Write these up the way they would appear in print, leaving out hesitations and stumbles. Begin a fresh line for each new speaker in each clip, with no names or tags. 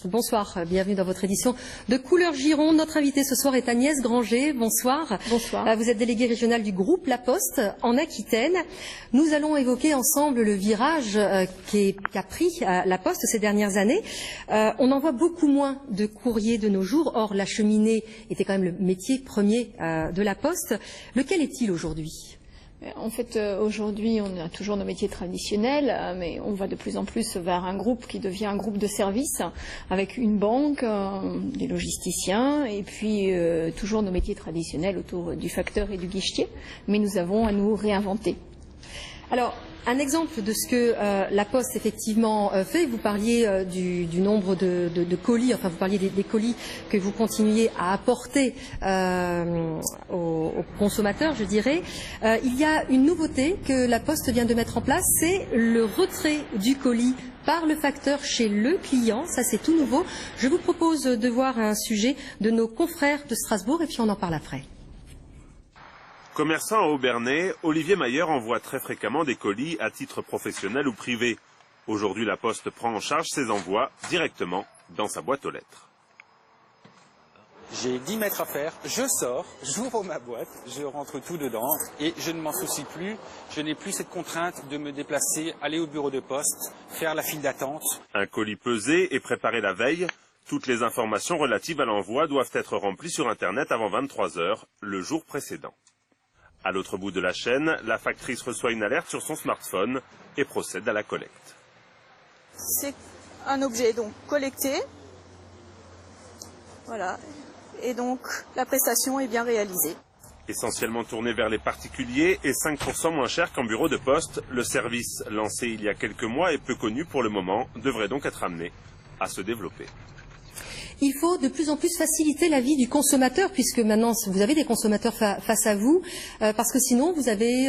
Bonsoir, bienvenue dans votre édition de Couleur Gironde. Notre invitée ce soir est Agnès Granger. Bonsoir.
Bonsoir.
Vous êtes déléguée régionale du groupe La Poste en Aquitaine. Nous allons évoquer ensemble le virage qu'a pris La Poste ces dernières années. On envoie beaucoup moins de courriers de nos jours. Or, la cheminée était quand même le métier premier de La Poste. Lequel est-il aujourd'hui ?
En fait, aujourd'hui, on a toujours nos métiers traditionnels, mais on va de plus en plus vers un groupe qui devient un groupe de services, avec une banque, des logisticiens, et puis toujours nos métiers traditionnels autour du facteur et du guichetier. Mais nous avons à nous réinventer.
Alors, un exemple de ce que La Poste effectivement fait, vous parliez du nombre de colis, enfin vous parliez des colis que vous continuiez à apporter aux consommateurs, je dirais. Il y a une nouveauté que La Poste vient de mettre en place, c'est le retrait du colis par le facteur chez le client. Ça, c'est tout nouveau. Je vous propose de voir un sujet de nos confrères de Strasbourg et puis on en parle après.
Commerçant à Aubernais, Olivier Mayer envoie très fréquemment des colis à titre professionnel ou privé. Aujourd'hui, La Poste prend en charge ses envois directement dans sa boîte aux lettres.
J'ai 10 mètres à faire, je sors, j'ouvre ma boîte, je rentre tout dedans et je ne m'en soucie plus. Je n'ai plus cette contrainte de me déplacer, aller au bureau de poste, faire la file d'attente.
Un colis pesé et préparé la veille. Toutes les informations relatives à l'envoi doivent être remplies sur Internet avant 23 h le jour précédent. À l'autre bout de la chaîne, la factrice reçoit une alerte sur son smartphone et procède à la collecte.
C'est un objet donc collecté. Voilà. Et donc la prestation est bien réalisée.
Essentiellement tourné vers les particuliers et 5% moins cher qu'en bureau de poste, le service lancé il y a quelques mois et peu connu pour le moment devrait donc être amené à se développer.
Il faut de plus en plus faciliter la vie du consommateur, puisque maintenant vous avez des consommateurs face à vous, parce que sinon vous avez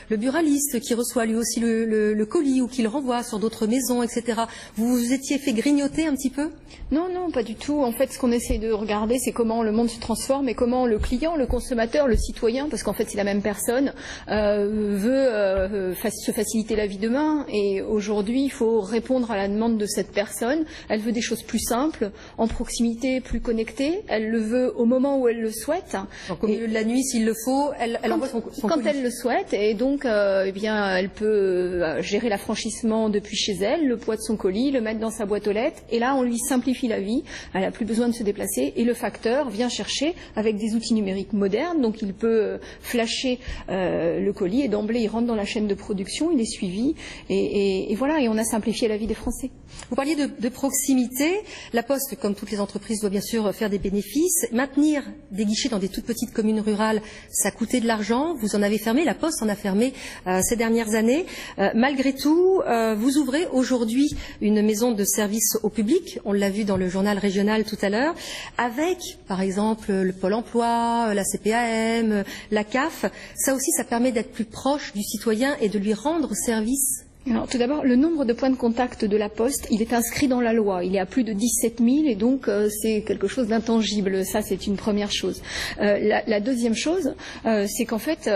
le buraliste qui reçoit lui aussi le colis ou qui le renvoie sur d'autres maisons, etc. Vous vous étiez fait grignoter un petit peu ?
Non, non, pas du tout. En fait, ce qu'on essaie de regarder, c'est comment le monde se transforme et comment le client, le consommateur, le citoyen, parce qu'en fait c'est la même personne, veut se faciliter la vie demain. Et aujourd'hui, il faut répondre à la demande de cette personne. Elle veut des choses plus simples, en proximité, plus connectée. Elle le veut au moment où elle le souhaite.
Donc au milieu de la nuit, s'il le faut, elle envoie son colis.
Quand elle le souhaite, et donc elle peut gérer l'affranchissement depuis chez elle, le poids de son colis, le mettre dans sa boîte aux lettres. Et là, on lui simplifie la vie. Elle n'a plus besoin de se déplacer. Et le facteur vient chercher avec des outils numériques modernes. Donc il peut flasher le colis et d'emblée, il rentre dans la chaîne de production, il est suivi. Et voilà, et on a simplifié la vie des Français.
Vous parliez de proximité. La Poste, comme toutes les entreprises, doit bien sûr faire des bénéfices. Maintenir des guichets dans des toutes petites communes rurales, ça coûtait de l'argent. Vous en avez fermé, La Poste en a fermé ces dernières années. Malgré tout, vous ouvrez aujourd'hui une maison de service au public. On l'a vu dans le journal régional tout à l'heure, avec, par exemple, le Pôle emploi, la CPAM, la CAF. Ça aussi, ça permet d'être plus proche du citoyen et de lui rendre service.
Alors, tout d'abord, le nombre de points de contact de La Poste, il est inscrit dans la loi. Il est à plus de 17 000 et donc c'est quelque chose d'intangible. Ça, c'est une première chose. La deuxième chose, c'est qu'en fait,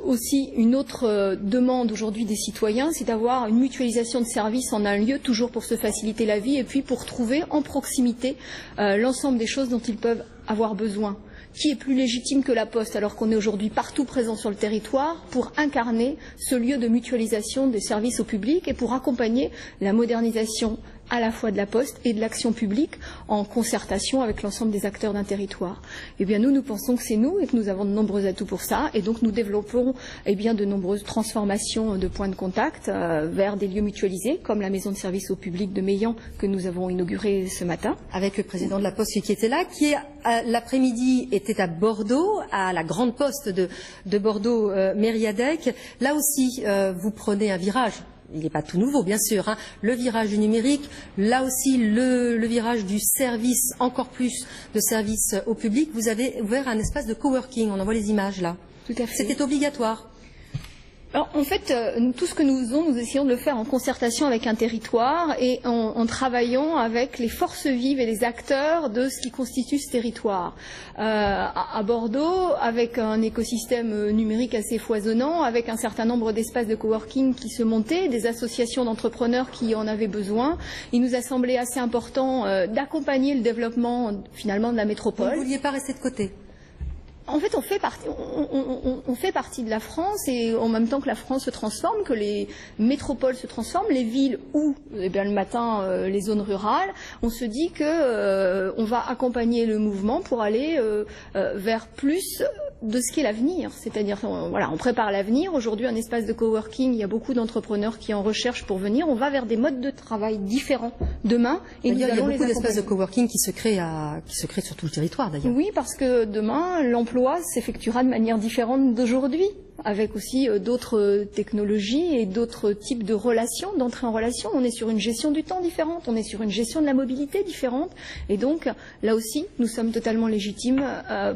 aussi une autre demande aujourd'hui des citoyens, c'est d'avoir une mutualisation de services en un lieu, toujours pour se faciliter la vie et puis pour trouver en proximité l'ensemble des choses dont ils peuvent avoir besoin. Qui est plus légitime que La Poste, alors qu'on est aujourd'hui partout présent sur le territoire, pour incarner ce lieu de mutualisation des services au public et pour accompagner la modernisation à la fois de La Poste et de l'action publique en concertation avec l'ensemble des acteurs d'un territoire. Eh bien, nous pensons que c'est nous et que nous avons de nombreux atouts pour ça. Et donc, nous développons de nombreuses transformations de points de contact vers des lieux mutualisés, comme la maison de service au public de Meillan que nous avons inaugurée ce matin.
Avec le président de La Poste qui était là, qui l'après-midi était à Bordeaux, à la grande poste de Bordeaux, Mériadec. Là aussi, vous prenez un virage. Il n'est pas tout nouveau, bien sûr, hein. Le virage du numérique, là aussi le virage du service, encore plus de service au public. Vous avez ouvert un espace de coworking, on en voit les images là.
Tout à fait.
C'était obligatoire.
Alors, en fait, tout ce que nous faisons, nous essayons de le faire en concertation avec un territoire et en travaillant avec les forces vives et les acteurs de ce qui constitue ce territoire. À Bordeaux, avec un écosystème numérique assez foisonnant, avec un certain nombre d'espaces de coworking qui se montaient, des associations d'entrepreneurs qui en avaient besoin, il nous a semblé assez important d'accompagner le développement finalement de la métropole.
Vous ne vouliez pas rester de côté?
En fait, on fait partie de la France et en même temps que la France se transforme, que les métropoles se transforment, les villes ou le matin les zones rurales, on se dit que on va accompagner le mouvement pour aller vers plus de ce qu'est l'avenir. C'est-à-dire, voilà, on prépare l'avenir. Aujourd'hui, un espace de coworking, il y a beaucoup d'entrepreneurs qui en recherchent pour venir. On va vers des modes de travail différents demain. Et
il y a beaucoup d'espaces de coworking qui se créent sur tout le territoire, d'ailleurs.
Oui, parce que demain, l'emploi s'effectuera de manière différente d'aujourd'hui, avec aussi d'autres technologies et d'autres types de relations, d'entrée en relation. On est sur une gestion du temps différente, on est sur une gestion de la mobilité différente. Et donc, là aussi, nous sommes totalement légitimes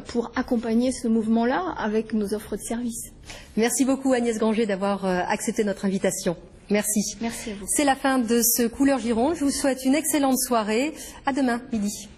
pour accompagner ce mouvement-là avec nos offres de services.
Merci beaucoup Agnès Granger d'avoir accepté notre invitation. Merci.
Merci à vous.
C'est la fin de ce Couleur Gironde. Je vous souhaite une excellente soirée. À demain, midi.